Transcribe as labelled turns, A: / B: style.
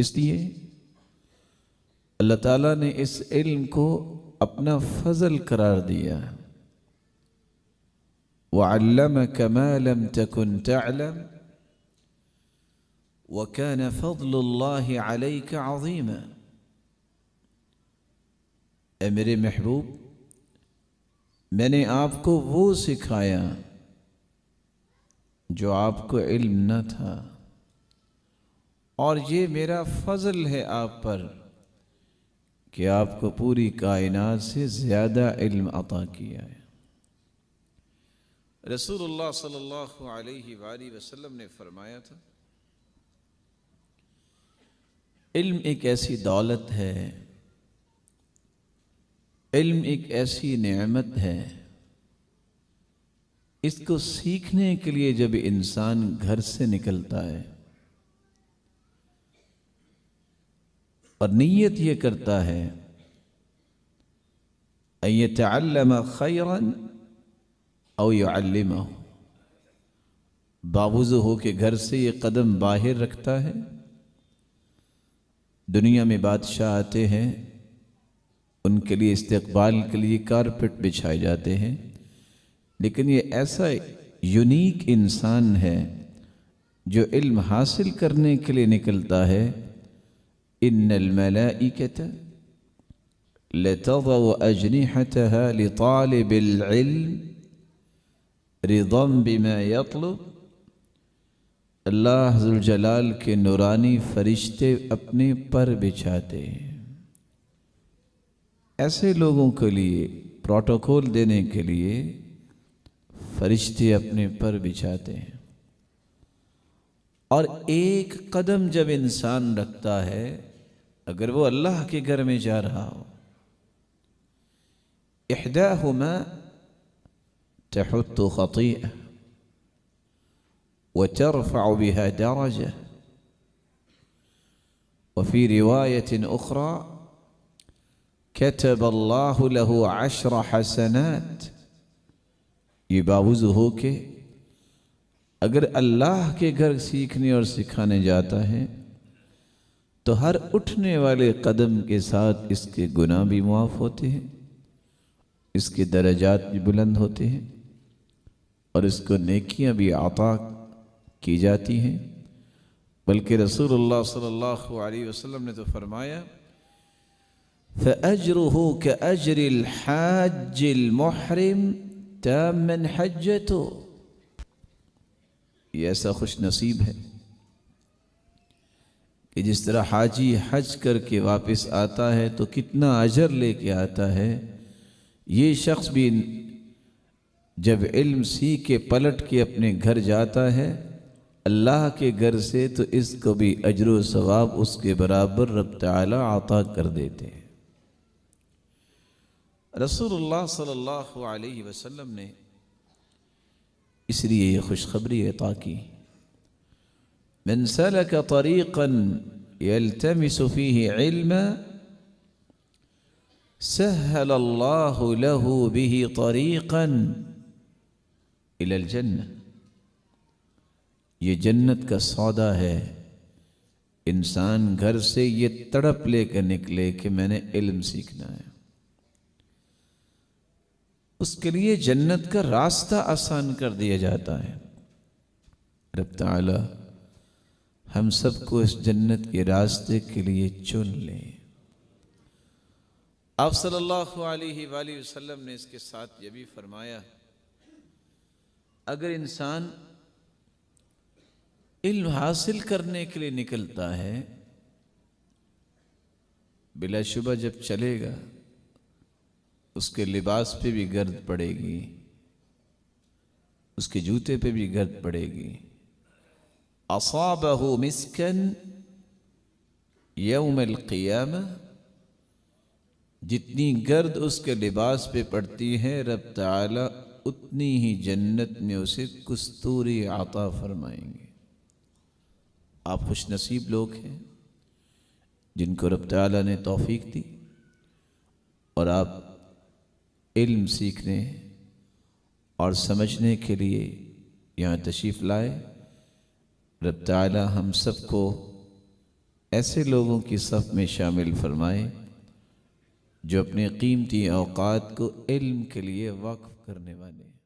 A: اس لیے اللہ تعالیٰ نے اس علم کو اپنا فضل قرار دیا. وَعَلَّمَكَ مَا لَمْ تَكُنْ تَعْلَمْ وَكَانَ فَضْلُ اللَّهِ عَلَيْكَ عَظِيمًا. اے میرے محبوب، میں نے آپ کو وہ سکھایا جو آپ کو علم نہ تھا، اور یہ میرا فضل ہے آپ پر کہ آپ کو پوری کائنات سے زیادہ علم عطا کیا ہے. رسول اللہ صلی اللہ علیہ وآلہ وسلم نے فرمایا تھا، علم ایک ایسی دولت ہے، علم ایک ایسی نعمت ہے، اس کو سیکھنے کے لیے جب انسان گھر سے نکلتا ہے اور نیت یہ کرتا ہے ان یتعلم خیرا او یعلمہ، باوضو ہو کے گھر سے یہ قدم باہر رکھتا ہے. دنیا میں بادشاہ آتے ہیں، ان کے لیے استقبال کے لیے کارپٹ بچھائے جاتے ہیں، لیکن یہ ایسا یونیک انسان ہے جو علم حاصل کرنے کے لیے نکلتا ہے. ان الملائکۃ لتضع اجنحتها لطالب العلم رضا بما یطلب. اللہ ذوالجلال کے نورانی فرشتے اپنے پر بچھاتے ہیں ایسے لوگوں کے لیے، پروٹوکول دینے کے لیے فرشتے اپنے پر بچھاتے ہیں. اور ایک قدم جب انسان رکھتا ہے، اگر وہ اللہ کے گھر میں جا رہا ہو، احداہما تحط خطیئہ وترفع بها درجة، وفي رواية أخرى كتب الله له 10 حسنات. یہ باوضو ہو کہ اگر اللہ کے گھر سیکھنے اور سکھانے جاتا ہے تو ہر اٹھنے والے قدم کے ساتھ اس کے گناہ بھی معاف ہوتے ہیں، اس کے درجات بھی بلند ہوتے ہیں، اور اس کو نیکیاں بھی عطا کی جاتی ہیں. بلکہ رسول اللہ صلی اللہ علیہ وسلم نے تو فرمایا فَأَجْرُهُ كَأَجْرِ الْحَاجِّ الْمُحْرِمِ تَامًا حَجَّتُهُ. یہ ایسا خوش نصیب ہے کہ جس طرح حاجی حج کر کے واپس آتا ہے تو کتنا اجر لے کے آتا ہے، یہ شخص بھی جب علم سیکھ کے پلٹ کے اپنے گھر جاتا ہے اللہ کے گھر سے، تو اس کو بھی اجر و ثواب اس کے برابر رب تعالی عطا کر دیتے ہیں. رسول اللہ صلی اللہ علیہ وسلم نے اس لیے یہ خوشخبری عطا کی، من سلک طریقا یلتمس فیہ علما سہل اللہ له به طریقا الی الجنہ. یہ جنت کا سودا ہے. انسان گھر سے یہ تڑپ لے کر نکلے کہ میں نے علم سیکھنا ہے، اس کے لیے جنت کا راستہ آسان کر دیا جاتا ہے. رب تعالی ہم سب کو اس جنت کے راستے کے لیے چن لے. آپ صلی اللہ علیہ وآلہ وسلم نے اس کے ساتھ یہ بھی فرمایا، اگر انسان علم حاصل کرنے کے لیے نکلتا ہے، بلا شبہ جب چلے گا اس کے لباس پہ بھی گرد پڑے گی، اس کے جوتے پہ بھی گرد پڑے گی. اصابہ مسکن یوم القیامہ، جتنی گرد اس کے لباس پہ پڑتی ہے رب تعالی اتنی ہی جنت میں اسے کستوری عطا فرمائیں گے. آپ خوش نصیب لوگ ہیں جن کو رب تعالی نے توفیق دی اور آپ علم سیکھنے اور سمجھنے کے لیے یہاں تشریف لائے. رب تعالی ہم سب کو ایسے لوگوں کی صف میں شامل فرمائے جو اپنے قیمتی اوقات کو علم کے لیے وقف کرنے والے ہیں۔